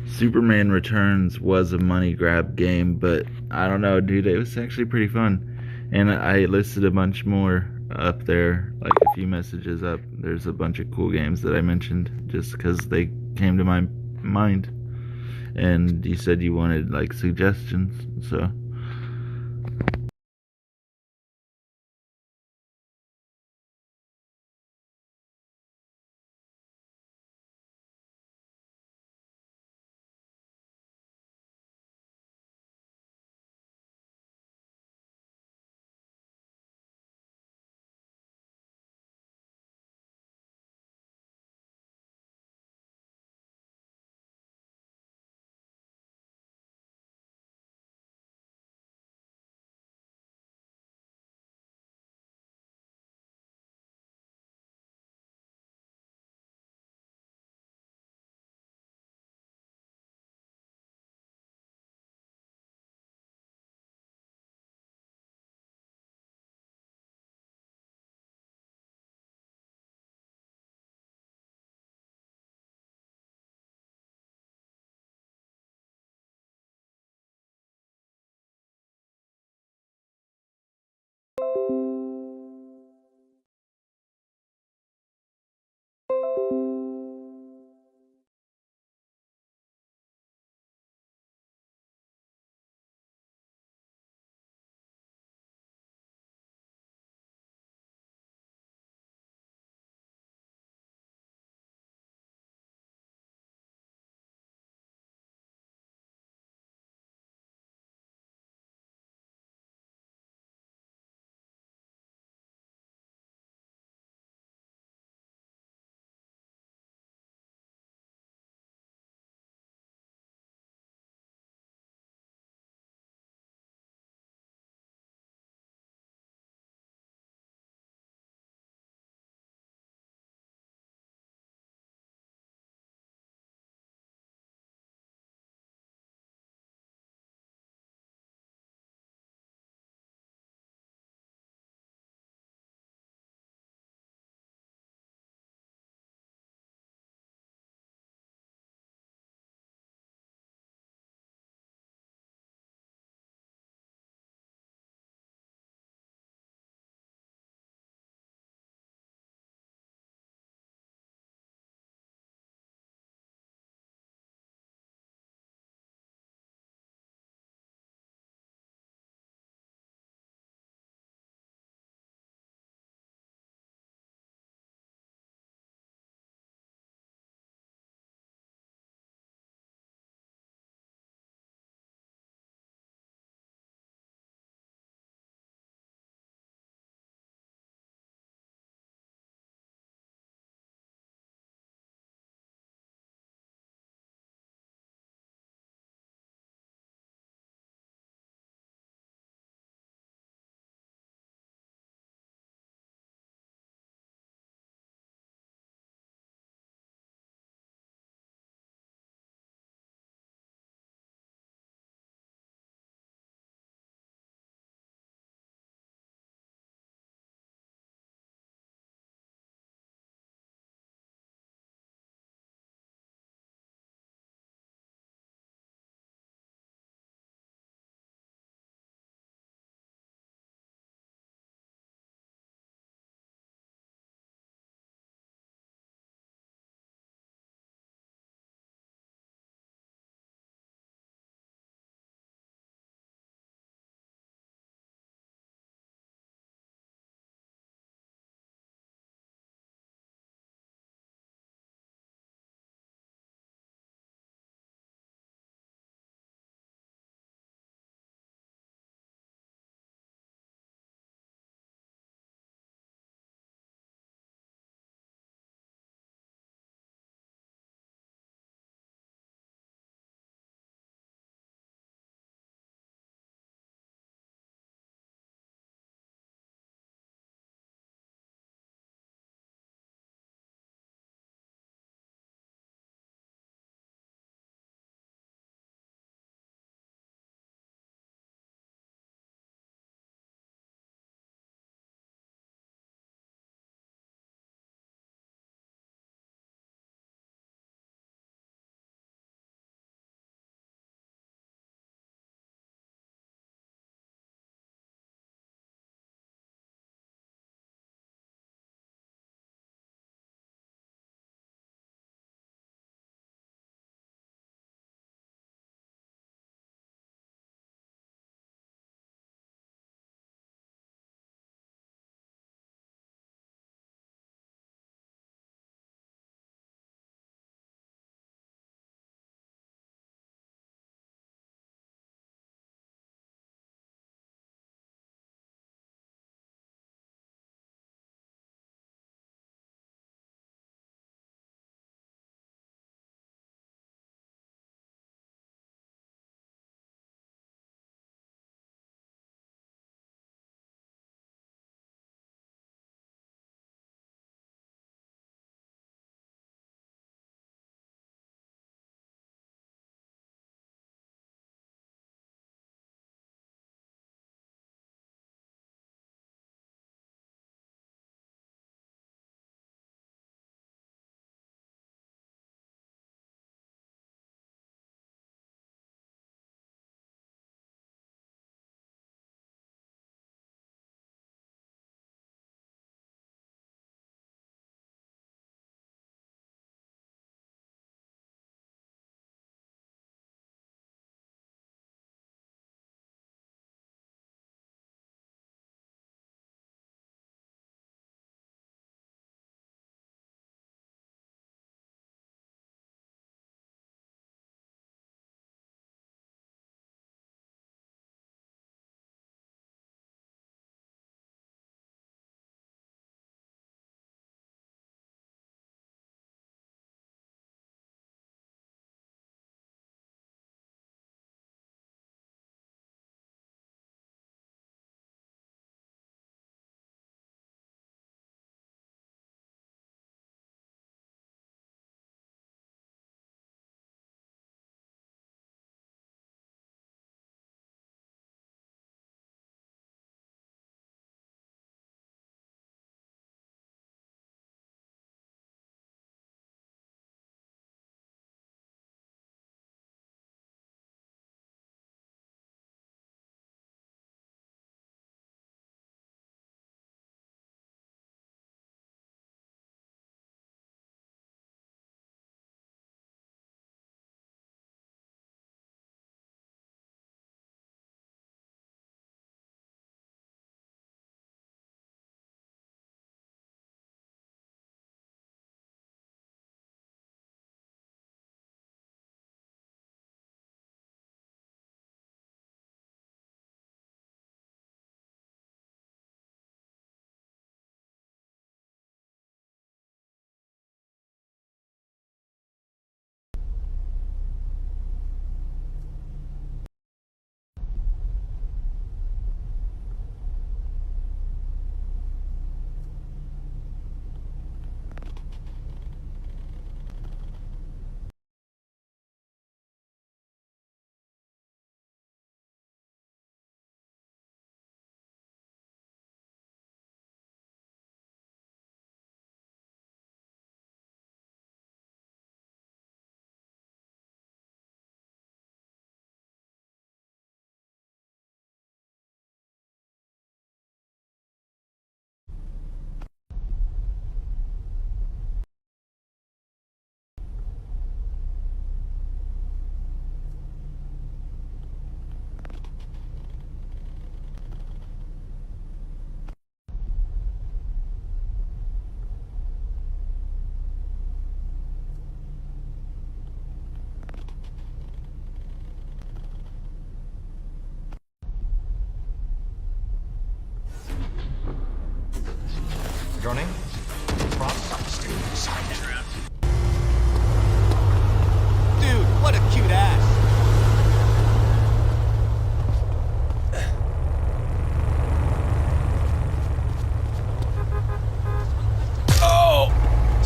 Superman Returns was a money grab game, but I don't know, dude. It was actually pretty fun, and I listed a bunch more up there, like a few messages up. There's a bunch of cool games that I mentioned just because they came to my mind, and you said you wanted like suggestions, so.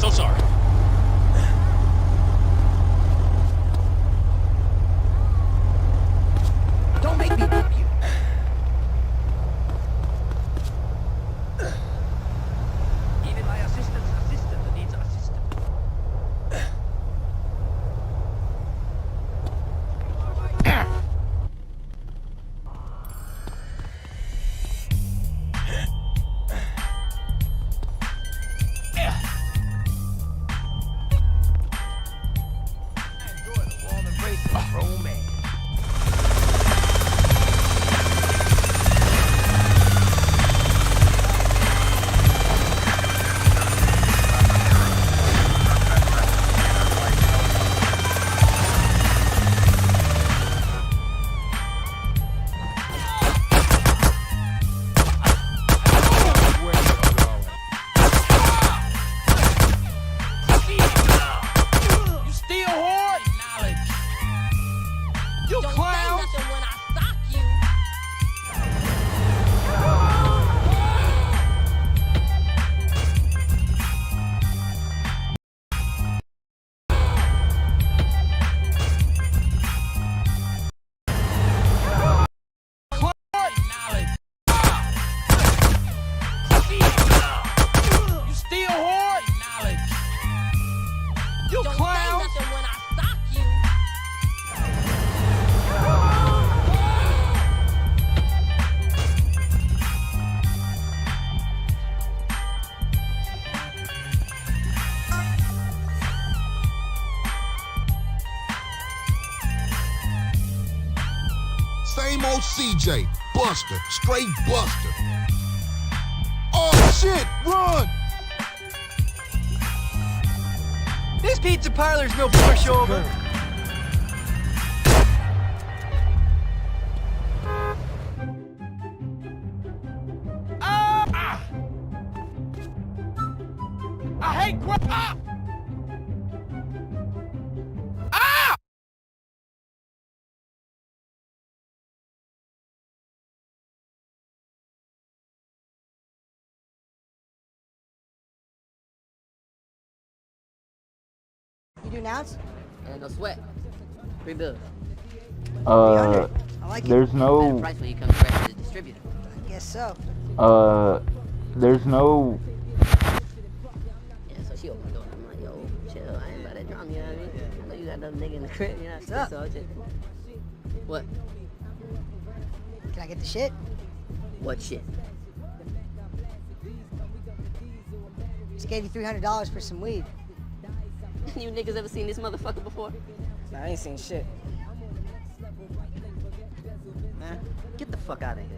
So sorry. Don't make me whip you. Even my assistant needs assistance. Enjoy the warm embrace of romance. You still hoard knowledge. You Don't clown. say nothing when I sock you. Knowledge. You still hoard knowledge. You Don't clown. say nothing when I sock you. Same old CJ, Buster, straight Buster. Oh shit, run! This pizza parlor's no pushover. I hate Ah! Ah! You do nouns? No sweat. $3 bills. 300. I like it. There's Better no, price when you come direct to the distributor. I guess so. there's no, Yeah, so she opened the door. I'm like, yo, chill. I ain't about that drum, you know what I mean? I know you got another nigga in the crib, you know what I'm up? saying? So just... What? Can I get the shit? What shit? Just gave you $300 for some weed. You niggas ever seen this motherfucker before? Nah, I ain't seen shit. Man, get the fuck out of here.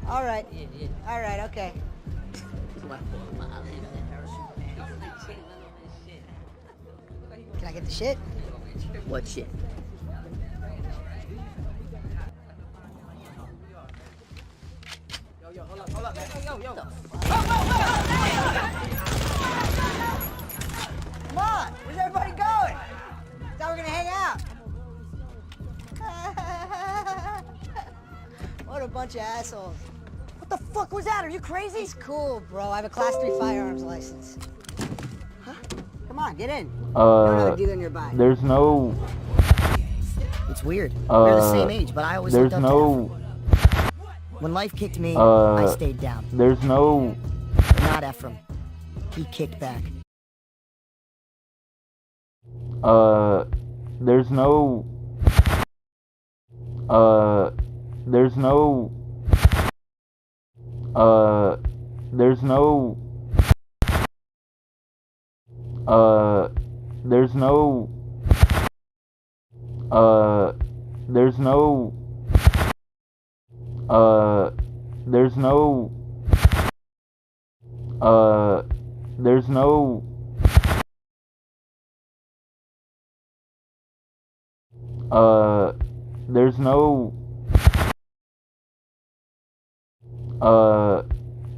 All right. Yeah. All right, okay. Can I get the shit? What shit? Hold up, man. Yo. Come on! Where's everybody going? Thought we were gonna hang out. What a bunch of assholes. What the fuck was that? Are you crazy? He's cool, bro. I have a class 3 firearms license. Come on, get in. You don't have a uh, dealer nearby. there's no, It's weird. We're the same uh, age, but I always there's looked up to him. no, When life kicked me, I stayed down. there's no, But not Ephraim. He kicked back. there's no, there's no, there's no, there's no, there's no, there's no, there's no, there's no,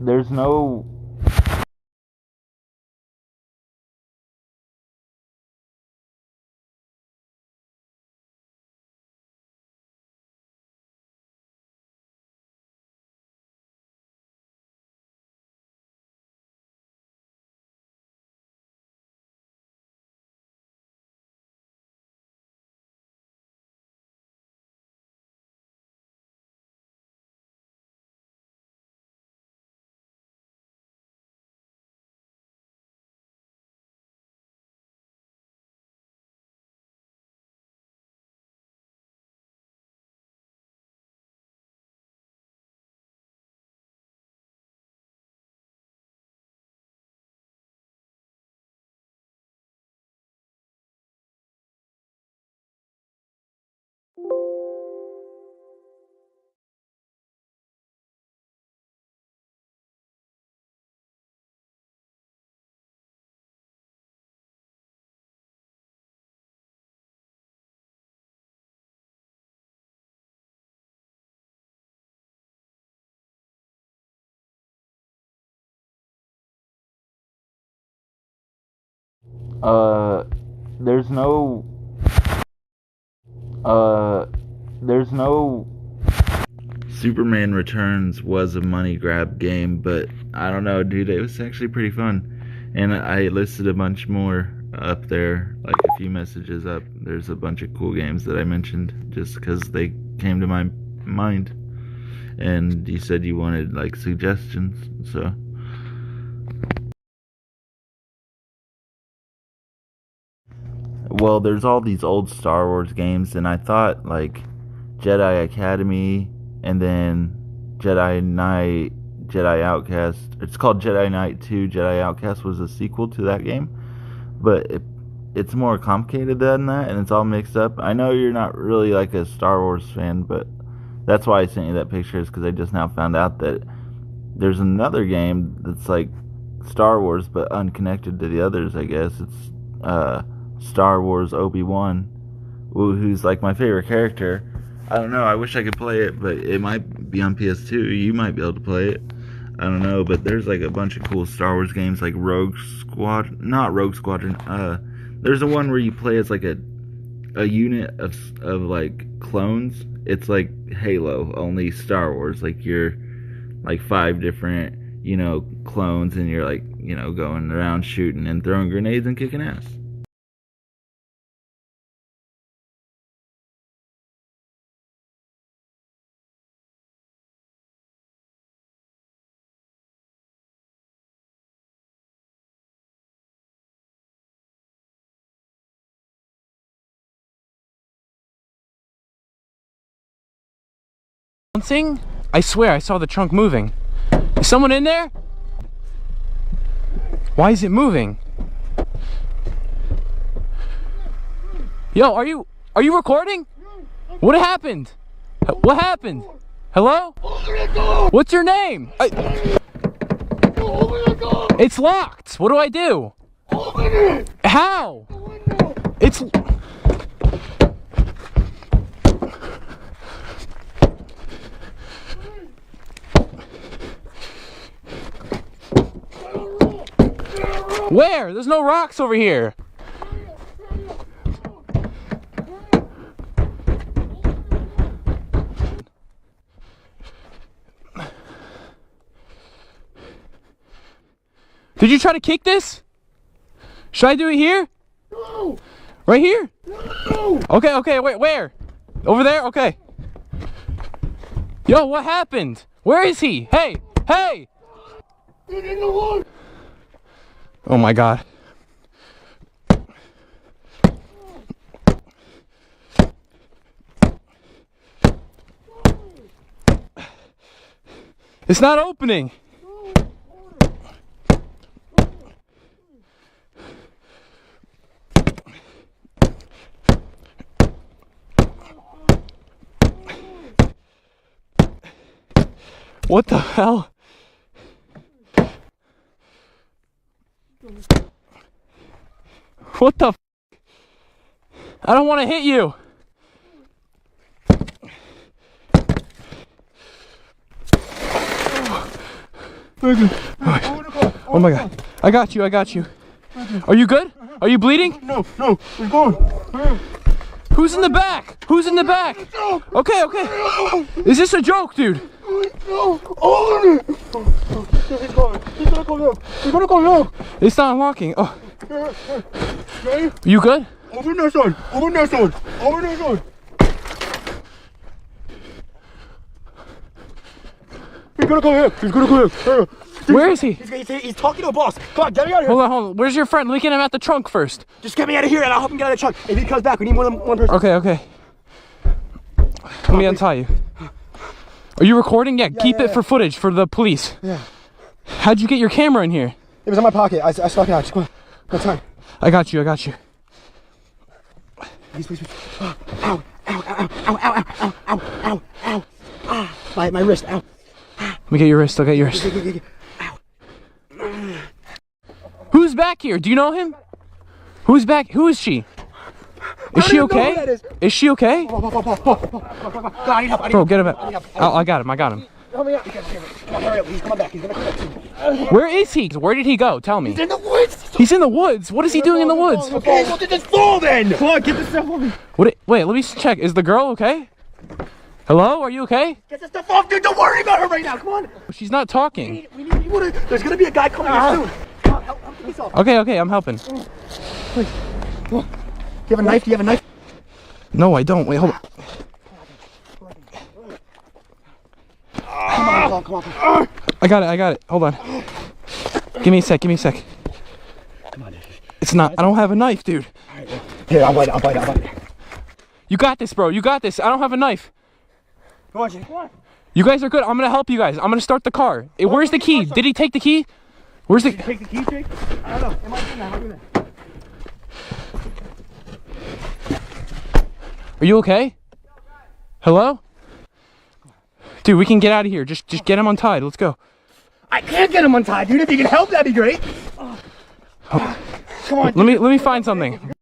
there's no, There's no... There's no... Superman Returns was a money grab game, but I don't know, dude, it was actually pretty fun. And I listed a bunch more up there, like a few messages up. There's a bunch of cool games that I mentioned just because they came to my mind. And you said you wanted like suggestions, so... Well, there's all these old Star Wars games, and I thought like Jedi Academy and then Jedi Knight, Jedi Outcast. It's called Jedi Knight 2. Jedi Outcast was a sequel to that game, but it's more complicated than that, and it's all mixed up. I know you're not really like a Star Wars fan, but that's why I sent you that picture, is because I just now found out that there's another game that's like Star Wars but unconnected to the others, I guess. It's Star Wars Obi-Wan, who's like my favorite character. I don't know, I wish I could play it, but it might be on PS2. You might be able to play it. I don't know, but there's like a bunch of cool Star Wars games like Rogue Squadron. Not Rogue Squadron. There's a one where you play as like a unit of like clones. It's like Halo, only Star Wars. Like you're like 5 different, clones, and you're like, going around shooting and throwing grenades and kicking ass. I swear I saw the trunk moving. Is someone in there? Why is it moving? Yo, are you recording? What happened? What happened? Hello? What's your name? It's locked. What do I do? How? It's... Where? There's no rocks over here. Did you try to kick this? Should I do it here? No. Right here? No. Okay, wait, where? Over there? Okay. Yo, what happened? Where is he? Hey! Get in the water. Oh my God. It's not opening. What the hell? What the f? I don't want to hit you. Oh my God. I got you. Are you good? Are you bleeding? No, we're going. Who's in the back? Okay. Is this a joke, dude? No, open it. He's gonna come out. It's not unlocking. Oh. Okay. You good? Open that side. He's gonna come here. Where is he? He's talking to a boss. Come on, get me out of here. Hold on. Where's your friend? We can him at the trunk first. Just get me out of here and I'll help him get out of the truck. If he comes back, we need more than one person. Okay. Let me untie you. Are you recording? Yeah, keep it for footage for the police. Yeah. How'd you get your camera in here? It was in my pocket. I stuck it out. Just go time. I got you. Please. Ow. My wrist. Ow. Let me get your wrist. I'll get yours. Ow. Who's back here? Do you know him? Who's back? Who is she? Is she okay? Is she okay? Bro, get him out. I got him. Help me out. Come on, hurry up. He's coming back. He's gonna come back soon. Where is he? Where did he go? Tell me. He's in the woods. He's in the woods. What is he doing in the woods? Okay, go to this phone then. Come on, get this stuff off me. Wait, let me check. Is the girl okay? Hello, are you okay? Get this stuff off, dude. Don't worry about her right now. Come on. She's not talking. There's gonna be a guy coming here soon. Come on, help yourself. Okay, I'm helping. Please. Come on. Do you have a knife? Do you have a knife? No, I don't. Wait, hold on. Come on. I got it. Hold on. Give me a sec. Come on, dude. It's not. I don't have a knife, dude. Here, I'll bite it. You got this, bro. You got this. I don't have a knife. Come on, Jake. Come on. You guys are good. I'm gonna help you guys. I'm gonna start the car. Where's the key? Did he take the key? Where's the? Take the key, Jake? I don't know. Am I doing that? How do that? Are you okay? Hello? Dude, we can get out of here. Just get him untied. Let's go. I can't get him untied, dude. If you can help, that'd be great. Come on. Let me find something.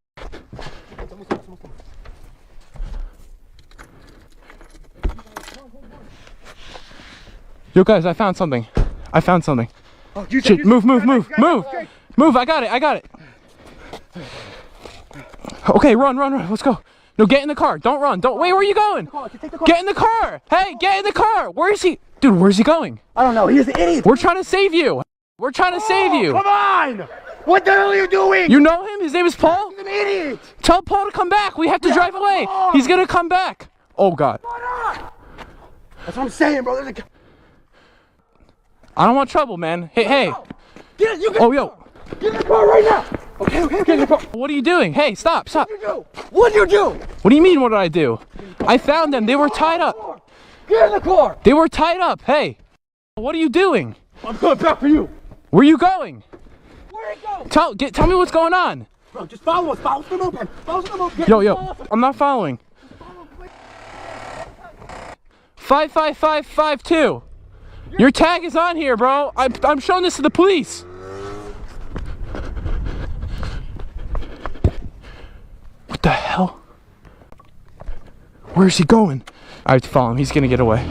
Yo, guys, I found something. Oh, you Shit, move. Move, I got it. Okay, run. Let's go. No, get in the car. Don't run. Wait, where are you going? Get in the car. Hey, get in the car. Where is he? Dude, where's he going? I don't know. He's an idiot. We're trying to save you. Come on. What the hell are you doing? You know him? His name is Paul? He's an idiot. Tell Paul to come back. We have to drive away. He's gonna come back. Oh, God. That's what I'm saying, bro. There's a... I don't want trouble, man. Hey. Get it. You Oh, yo. Get in the car right now. Okay. Get in the car. What are you doing? Hey, stop. What did you do? What do you mean, what did I do? I found them. They were tied up. Get in the car. They were tied up. Hey. What are you doing? I'm coming back for you. Where are you going? Where are you going? Tell me what's going on. Bro, just follow us. Follow the moped. Follow the moped. Yo. I'm not following. 55552. Your tag is on here, bro. I'm showing this to the police. What the hell? Where's he going? I have to follow him. He's gonna get away.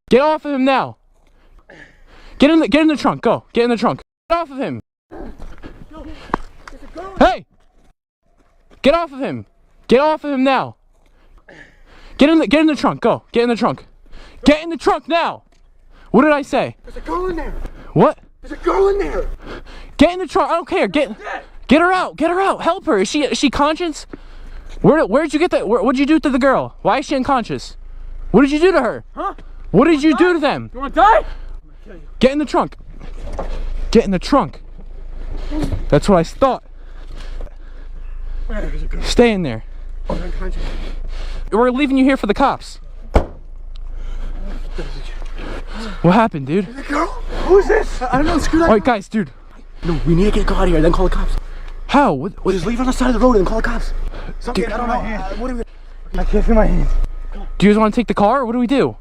Get off of him now. Get in the trunk. Go. Get in the trunk. Get off of him. Hey! Get off of him. Get off of him now. Get in the trunk. Go. Get in the trunk. Get in the trunk now. What did I say? There's a girl in there. What? There's a girl in there. Get in the trunk. I don't care. Get her out. Get her out. Help her. Is she conscious? Where'd you get that? What'd you do to the girl? Why is she unconscious? What did you do to her? Huh? What did you do to them? You wanna die? Get in the trunk. Get in the trunk. That's what I thought. Stay in there. We're leaving you here for the cops. What happened, dude? The girl? Who's this? I don't know. Screw that. Alright, guys, dude. No, we need to get out of here, then call the cops. How? What? Just leave on the side of the road and call the cops. Something, I don't know. What do we... I can't feel my hands. Do you guys want to take the car? Or what do we do?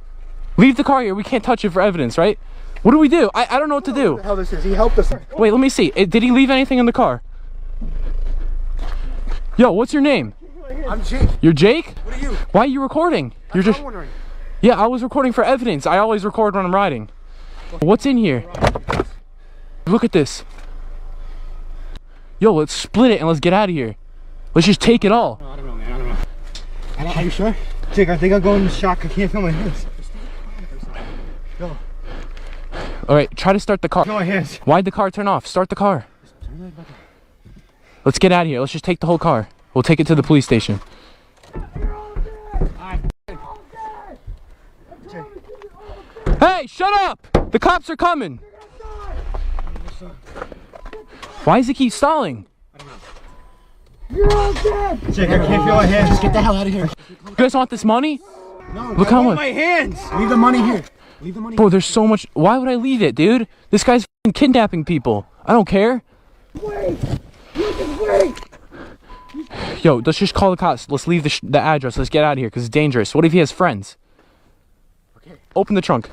Leave the car here. We can't touch it for evidence, right? What do we do? I don't know what to do. What the hell this is? He helped us. Wait, let me see. Did he leave anything in the car? Yo, what's your name? I'm Jake. You're Jake? What are you? Why are you recording? You're just... I'm wondering. Yeah, I was recording for evidence. I always record when I'm riding. What's in here? Look at this. Yo, let's split it and let's get out of here. Let's just take it all. I don't know, man. I don't know. Are you sure? Jake, I think I'm going into shock. I can't feel my hands. Go. All right, try to start the car. Feel my hands. Why'd the car turn off? Start the car. Let's get out of here. Let's just take the whole car. We'll take it to the police station. Hey, shut up! The cops are coming. Why does he keep stalling? You're all dead. Jake, I can't feel my hands. Just get the hell out of here. You guys want this money? No, look how much. my hands. Leave the money here. Leave the money. Bro, there's so much. Why would I leave it, dude? This guy's f***ing kidnapping people. I don't care. Wait. You can wait. Yo, let's just call the cops. Let's leave the address. Let's get out of here because it's dangerous. What if he has friends? Okay. Open the trunk.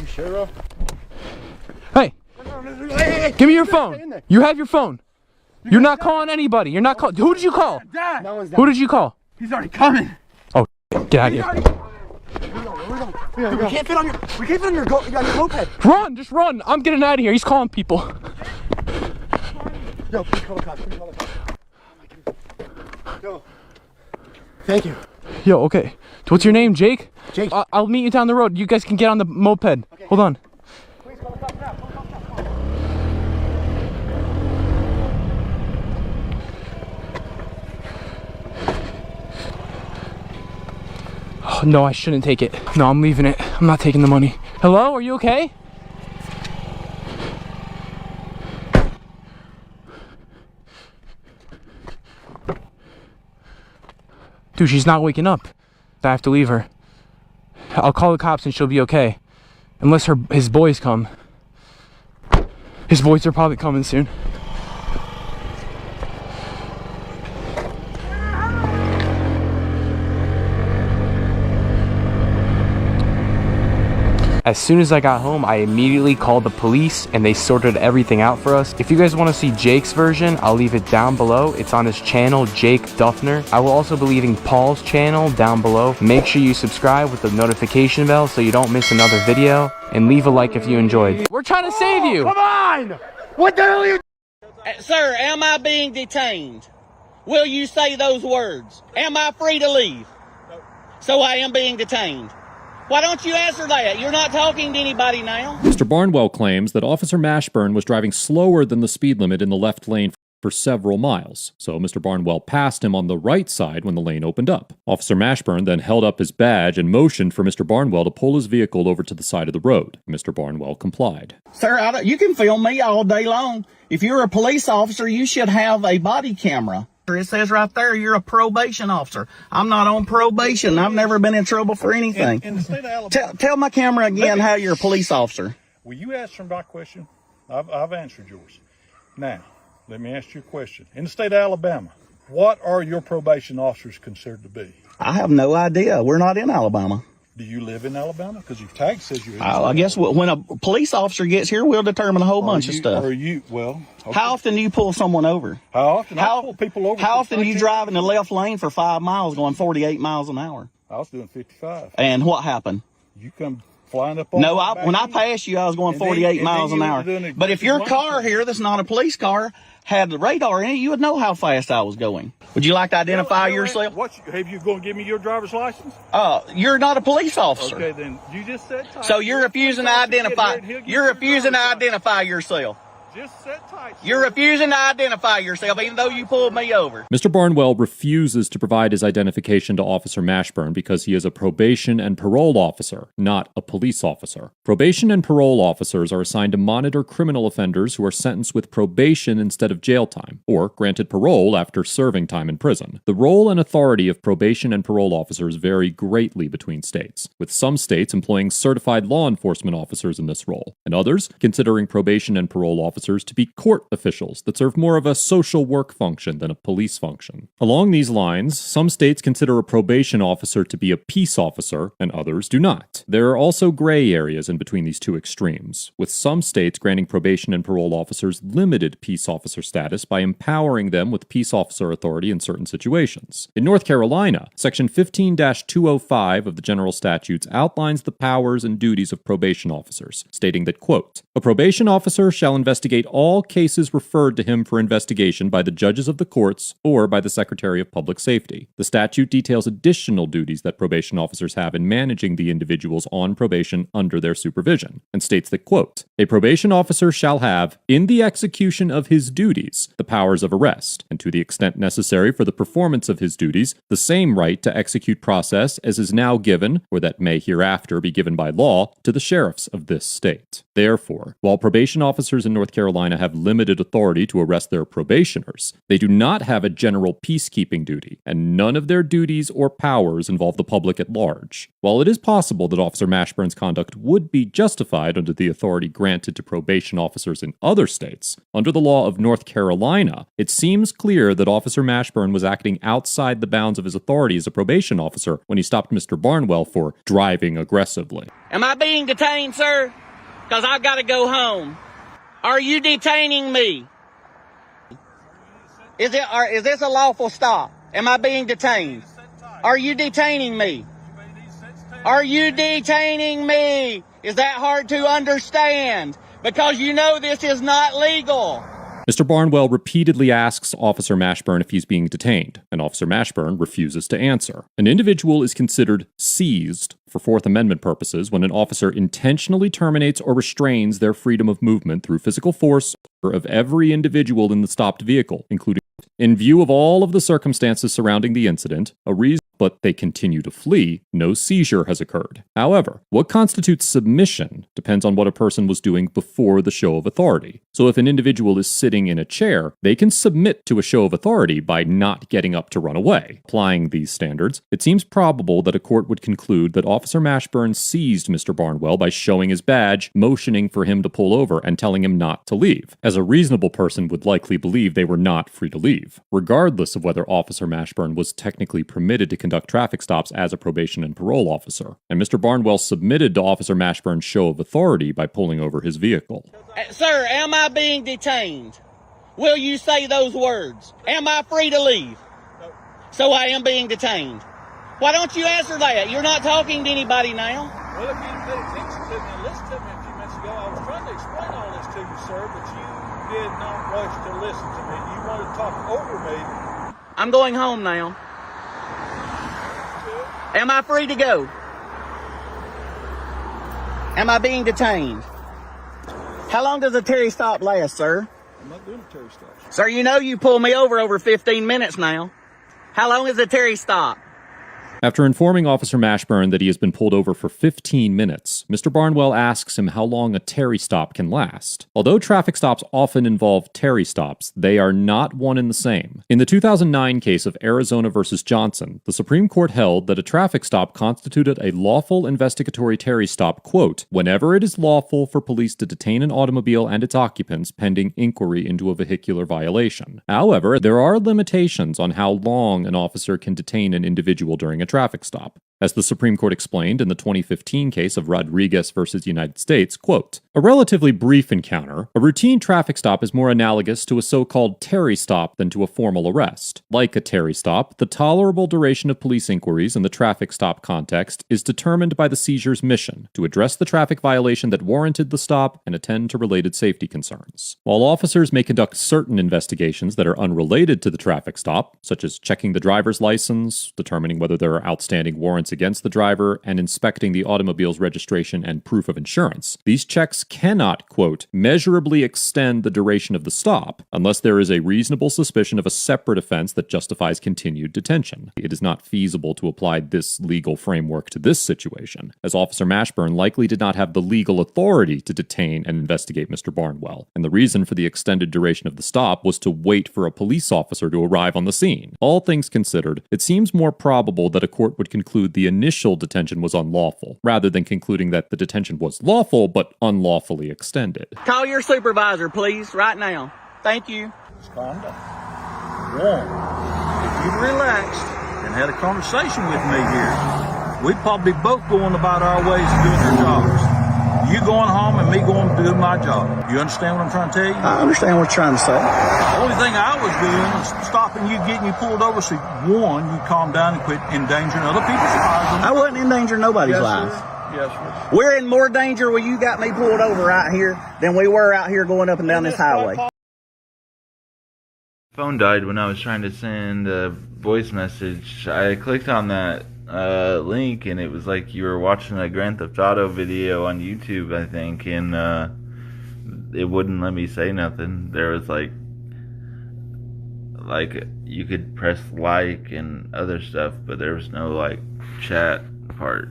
You sure? Hey, give me your phone. You have your phone. You're not calling anybody. You're not calling. Who did you call? Dad. No one's Who did you call? He's already coming. Oh, get out of here. We can't fit on your moped. Run, just run. I'm getting out of here. He's calling people. Yo, please call the cops. Please call the cops. Yo. Thank you. Yo, okay. What's your name, Jake? Jake. I'll meet you down the road. You guys can get on the moped. Okay. Hold on. Please call the cops now. Call the cops now. Oh, no, I shouldn't take it. No, I'm leaving it. I'm not taking the money. Hello, are you okay? Dude, she's not waking up. I have to leave her. I'll call the cops and she'll be okay. Unless his boys come. His boys are probably coming soon. As soon as I got home, I immediately called the police and they sorted everything out for us. If you guys want to see Jake's version, I'll leave it down below. It's on his channel, Jake Duffner. I will also be leaving Paul's channel down below. Make sure you subscribe with the notification bell so you don't miss another video, and leave a like if you enjoyed. We're trying to save you! Come on! What the hell are you? Sir, am I being detained? Will you say those words? Am I free to leave? So I am being detained. Why don't you answer that? You're not talking to anybody now. Mr. Barnwell claims that Officer Mashburn was driving slower than the speed limit in the left lane for several miles, so Mr. Barnwell passed him on the right side when the lane opened up. Officer Mashburn then held up his badge and motioned for Mr. Barnwell to pull his vehicle over to the side of the road. Mr. Barnwell complied. Sir, you can film me all day long. If you're a police officer, you should have a body camera. It says right there you're a probation officer. I'm not on probation. I've never been in trouble for anything. In the state of Alabama, tell my camera again how you're a police officer. Well, you answered my question. I've answered yours. Now, let me ask you a question. In the state of Alabama, what are your probation officers considered to be? I have no idea. We're not in Alabama. Do you live in Alabama? Because your tag says you're in I guess when a police officer gets here, we'll determine a whole bunch of stuff. Okay. How often do you pull someone over? How often? I pull people over. How often do you drive in the left lane for 5 miles going 48 miles an hour? I was doing 55. And what happened? You come flying up on No, when I passed you, I was going 48 miles an hour. But if your car here that's not a police car had the radar in it, you would know how fast I was going. Would you like to identify yourself? Have you going to give me your driver's license? You're not a police officer. Okay, then you just said tight. So you're refusing to identify. You're refusing to identify yourself. Just sit tight. You're refusing to identify yourself, even though you pulled me over. Mr. Barnwell refuses to provide his identification to Officer Mashburn because he is a probation and parole officer, not a police officer. Probation and parole officers are assigned to monitor criminal offenders who are sentenced with probation instead of jail time, or granted parole after serving time in prison. The role and authority of probation and parole officers vary greatly between states, with some states employing certified law enforcement officers in this role, and others considering probation and parole officers to be court officials that serve more of a social work function than a police function. Along these lines, some states consider a probation officer to be a peace officer, and others do not. There are also gray areas in between these two extremes, with some states granting probation and parole officers limited peace officer status by empowering them with peace officer authority in certain situations. In North Carolina, Section 15-205 of the General Statutes outlines the powers and duties of probation officers, stating that, quote, "A probation officer shall investigate all cases referred to him for investigation by the judges of the courts or by the Secretary of Public Safety." The statute details additional duties that probation officers have in managing the individuals on probation under their supervision, and states that, quote, "A probation officer shall have, in the execution of his duties, the powers of arrest, and to the extent necessary for the performance of his duties, the same right to execute process as is now given, or that may hereafter be given by law, to the sheriffs of this state." Therefore, while probation officers in North Carolina have limited authority to arrest their probationers, they do not have a general peacekeeping duty, and none of their duties or powers involve the public at large. While it is possible that Officer Mashburn's conduct would be justified under the authority granted to probation officers in other states, under the law of North Carolina, it seems clear that Officer Mashburn was acting outside the bounds of his authority as a probation officer when he stopped Mr. Barnwell for driving aggressively. Am I being detained, sir? Because I've got to go home. Are you detaining me? Is this a lawful stop? Am I being detained? Are you detaining me? Are you detaining me? Is that hard to understand? Because you know this is not legal. Mr. Barnwell repeatedly asks Officer Mashburn if he's being detained, and Officer Mashburn refuses to answer. An individual is considered seized for Fourth Amendment purposes when an officer intentionally terminates or restrains their freedom of movement through physical force of every individual in the stopped vehicle, including, in view of all of the circumstances surrounding the incident, but they continue to flee, no seizure has occurred. However, what constitutes submission depends on what a person was doing before the show of authority. So if an individual is sitting in a chair, they can submit to a show of authority by not getting up to run away. Applying these standards, it seems probable that a court would conclude that Officer Mashburn seized Mr. Barnwell by showing his badge, motioning for him to pull over, and telling him not to leave, as a reasonable person would likely believe they were not free to leave, regardless of whether Officer Mashburn was technically permitted to conduct traffic stops as a probation and parole officer. And Mr. Barnwell submitted to Officer Mashburn's show of authority by pulling over his vehicle. Sir, am I being detained? Will you say those words? Am I free to leave? So I am being detained. Why don't you answer that? You're not talking to anybody now. Well, if you didn't pay attention to me and listen to me a few minutes ago, I was trying to explain all this to you, sir, but you did not rush to listen to me. You wanted to talk over me. I'm going home now. Am I free to go? Am I being detained? How long does a Terry stop last, sir? I'm not doing a Terry stop. Sir, you know you pulled me over 15 minutes now. How long is a Terry stop? After informing Officer Mashburn that he has been pulled over for 15 minutes, Mr. Barnwell asks him how long a Terry stop can last. Although traffic stops often involve Terry stops, they are not one and the same. In the 2009 case of Arizona versus Johnson, the Supreme Court held that a traffic stop constituted a lawful investigatory Terry stop, quote, whenever it is lawful for police to detain an automobile and its occupants pending inquiry into a vehicular violation. However, there are limitations on how long an officer can detain an individual during a traffic stop. As the Supreme Court explained in the 2015 case of Rodriguez versus United States, quote, a relatively brief encounter, a routine traffic stop is more analogous to a so-called Terry stop than to a formal arrest. Like a Terry stop, the tolerable duration of police inquiries in the traffic stop context is determined by the seizure's mission to address the traffic violation that warranted the stop and attend to related safety concerns. While officers may conduct certain investigations that are unrelated to the traffic stop, such as checking the driver's license, determining whether there are outstanding warrants against the driver, and inspecting the automobile's registration and proof of insurance, these checks cannot, quote, measurably extend the duration of the stop unless there is a reasonable suspicion of a separate offense that justifies continued detention. It is not feasible to apply this legal framework to this situation, as Officer Mashburn likely did not have the legal authority to detain and investigate Mr. Barnwell, and the reason for the extended duration of the stop was to wait for a police officer to arrive on the scene. All things considered, it seems more probable that a court would conclude the initial detention was unlawful, rather than concluding that the detention was lawful but unlawfully extended. Call your supervisor, please, right now. Thank you. Just calm down. One, if you'd relaxed and had a conversation with me here, we'd probably both going about our ways of doing our jobs. You going home and me going to do my job. You understand what I'm trying to tell you? I understand what you're trying to say. The only thing I was doing was stopping you, getting you pulled over, so one, you calm down and quit endangering other people's lives. I wasn't endangering nobody's lives. Yes, sir. We're in more danger when you got me pulled over right here than we were out here going up and down this highway. Phone died when I was trying to send a voice message. I clicked on that link and it was like you were watching a Grand Theft Auto video on YouTube, I think, and it wouldn't let me say nothing. There was like you could press like and other stuff, but there was no like chat part.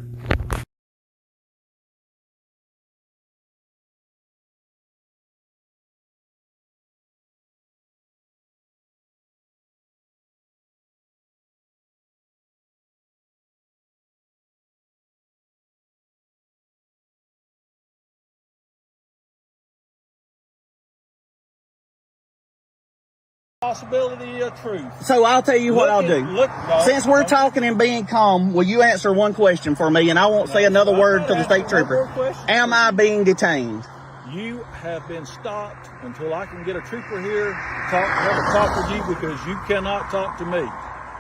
possibility of truth. So I'll tell you what I'll do. No, Since we're talking and being calm, will you answer one question for me, and I won't say another word to the state trooper. Am I being detained? You have been stopped until I can get a trooper here to have a talk with you, because you cannot talk to me.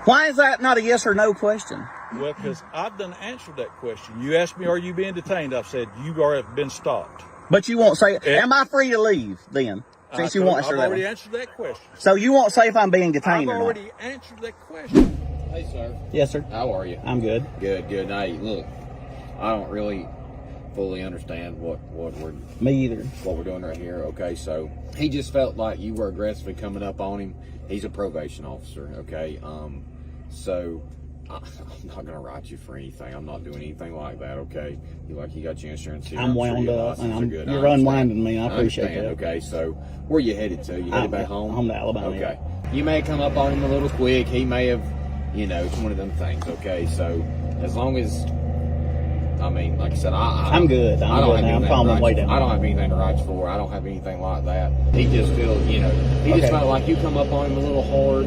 Why is that not a yes or no question? Well, because I've done answered that question. You asked me, are you being detained? I've said, you have been stopped. But you won't say, am I free to leave then? Since you won't answer that one. I've already answered that question. So you won't say if I'm being detained or not? I've already answered that question. Hey, sir. Yes, sir. How are you? I'm good. Good. Hey, look, I don't really fully understand what we're doing right here. Okay, so he just felt like you were aggressively coming up on him. He's a probation officer. Okay, so I'm not gonna write you for anything. I'm not doing anything like that. Okay, you got your insurance here. I'm wound up, and you're unwinding me. I appreciate that. Okay, so where you headed to? You headed back home? Home to Alabama. Okay, you may come up on him a little quick. He may have, it's one of them things. Okay, so as long as, like I said, I'm good. I'm calming way down. I don't have anything to write you for. I don't have anything like that. He just feels, he just felt like you come up on him a little hard.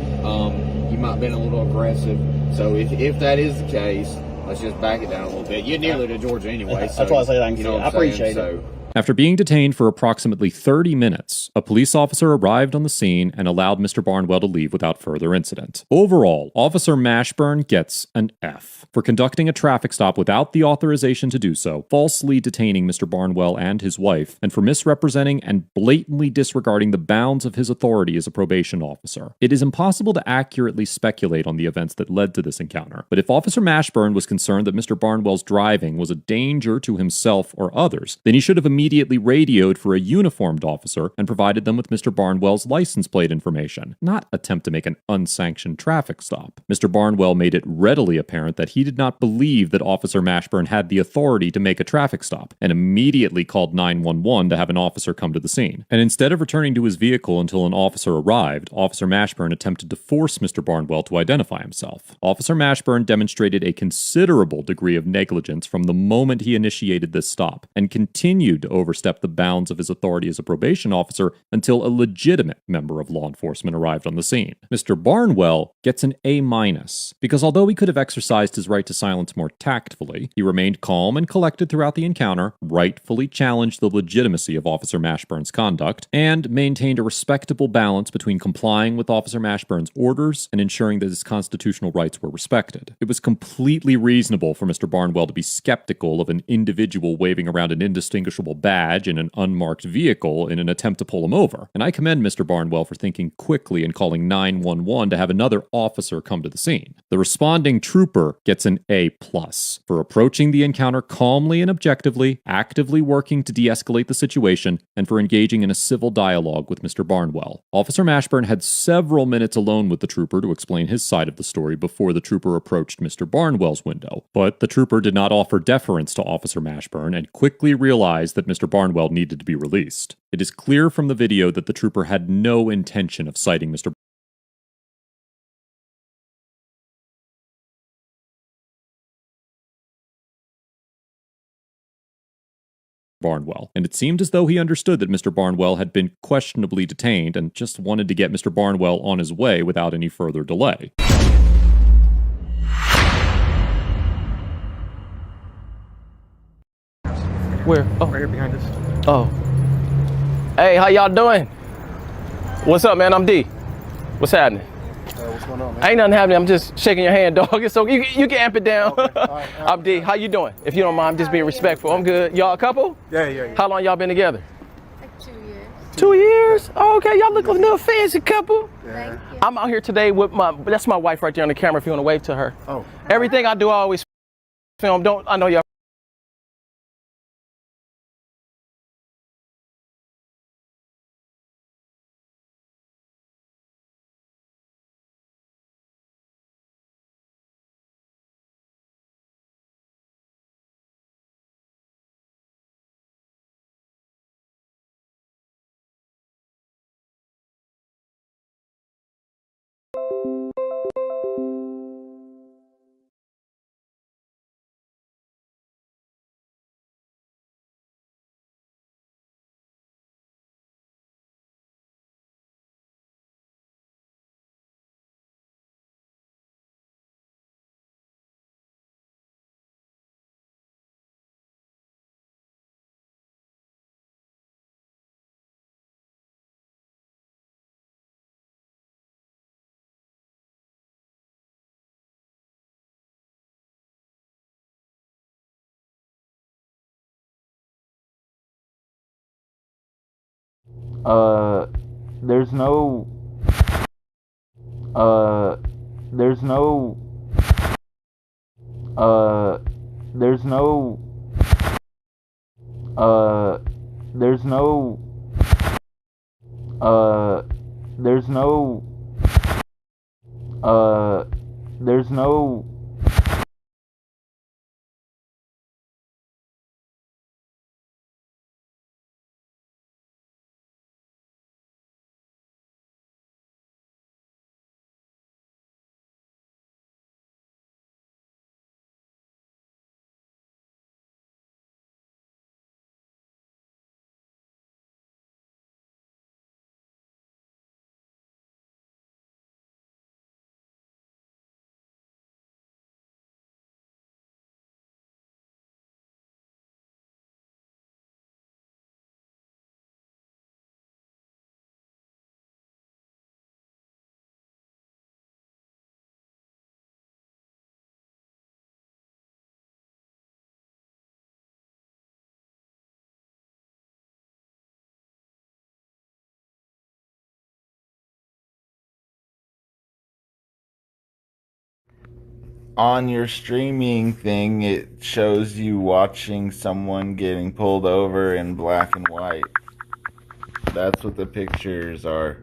You might have been a little aggressive. So if that is the case, let's just back it down a little bit. You're nearly to Georgia anyway. So, that's why I say I can I appreciate it. After being detained for approximately 30 minutes, a police officer arrived on the scene and allowed Mr. Barnwell to leave without further incident. Overall, Officer Mashburn gets an F for conducting a traffic stop without the authorization to do so, falsely detaining Mr. Barnwell and his wife, and for misrepresenting and blatantly disregarding the bounds of his authority as a probation officer. It is impossible to accurately speculate on the events that led to this encounter, but if Officer Mashburn was concerned that Mr. Barnwell's driving was a danger to himself or others, then he should have immediately radioed for a uniformed officer and provided them with Mr. Barnwell's license plate information, not attempt to make an unsanctioned traffic stop. Mr. Barnwell made it readily apparent that he did not believe that Officer Mashburn had the authority to make a traffic stop, and immediately called 911 to have an officer come to the scene. And instead of returning to his vehicle until an officer arrived, Officer Mashburn attempted to force Mr. Barnwell to identify himself. Officer Mashburn demonstrated a considerable degree of negligence from the moment he initiated this stop, and continued to overstep the bounds of his authority as a probation officer until a legitimate member of law enforcement arrived on the scene. Mr. Barnwell gets an A-, because although he could have exercised his right to silence more tactfully, he remained calm and collected throughout the encounter, rightfully challenged the legitimacy of Officer Mashburn's conduct, and maintained a respectable balance between complying with Officer Mashburn's orders and ensuring that his constitutional rights were respected. It was completely reasonable for Mr. Barnwell to be skeptical of an individual waving around an indistinguishable badge in an unmarked vehicle in an attempt to pull him over, and I commend Mr. Barnwell for thinking quickly and calling 911 to have another officer come to the scene. The responding trooper gets an A+ for approaching the encounter calmly and objectively, actively working to de-escalate the situation, and for engaging in a civil dialogue with Mr. Barnwell. Officer Mashburn had several minutes alone with the trooper to explain his side of the story before the trooper approached Mr. Barnwell's window, but the trooper did not offer deference to Officer Mashburn and quickly realized that Mr. Barnwell needed to be released. It is clear from the video that the trooper had no intention of citing Mr. Barnwell, and it seemed as though he understood that Mr. Barnwell had been questionably detained and just wanted to get Mr. Barnwell on his way without any further delay. Where? Oh, right here behind us. Oh. Hey, how y'all doing? What's up, man? I'm D. What's happening? What's going on, man? Ain't nothing happening. I'm just shaking your hand, dog. It's so you can amp it down. Okay. All right. I'm D. How you doing? If you don't mind, I'm just being respectful. I'm good. Y'all a couple? Yeah. How long y'all been together? Like 2 years. 2 years? Oh, okay. Y'all look a little fancy couple. Yeah. Thank you. I'm out here today with that's my wife right there on the camera if you want to wave to her. Oh. Everything I do, I always film. I know y'all There's no, there's no, there's no, there's no, there's no, there's no, on your streaming thing, it shows you watching someone getting pulled over in black and white. That's what the pictures are.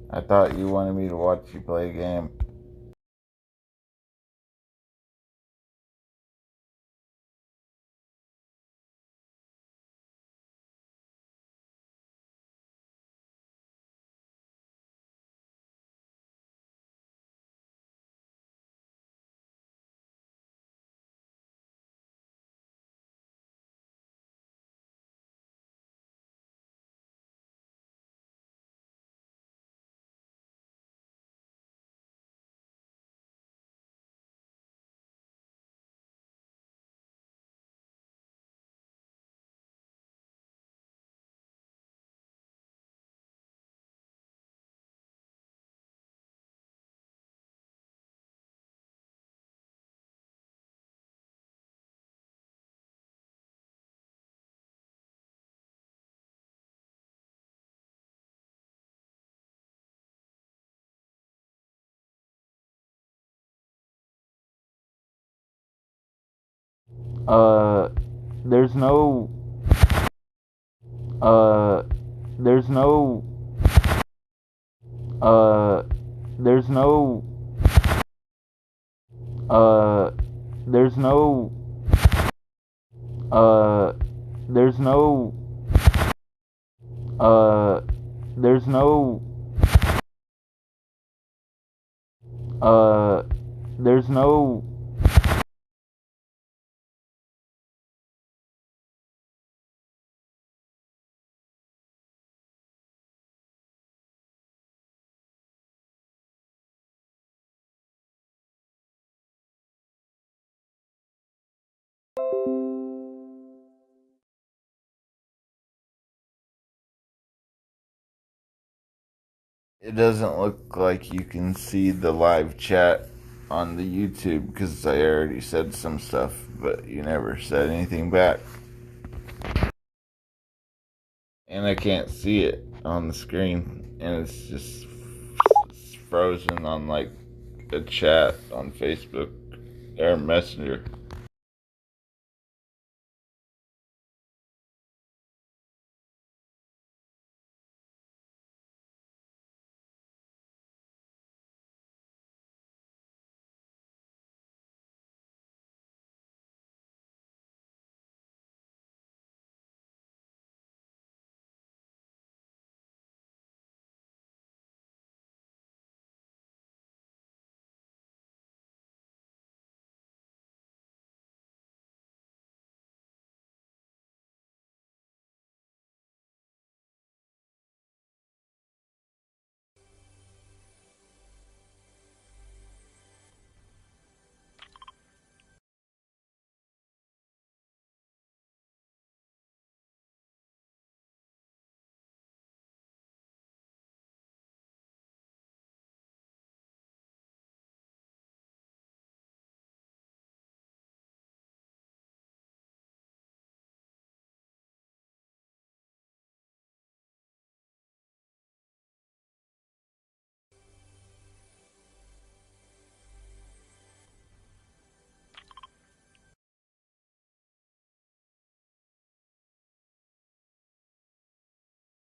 I thought you wanted me to watch you play a game. There's no, there's no, there's no, there's no, there's no, there's no, there's no, it doesn't look like you can see the live chat on the YouTube because I already said some stuff, but you never said anything back. And I can't see it on the screen, and it's just frozen on like a chat on Facebook or Messenger.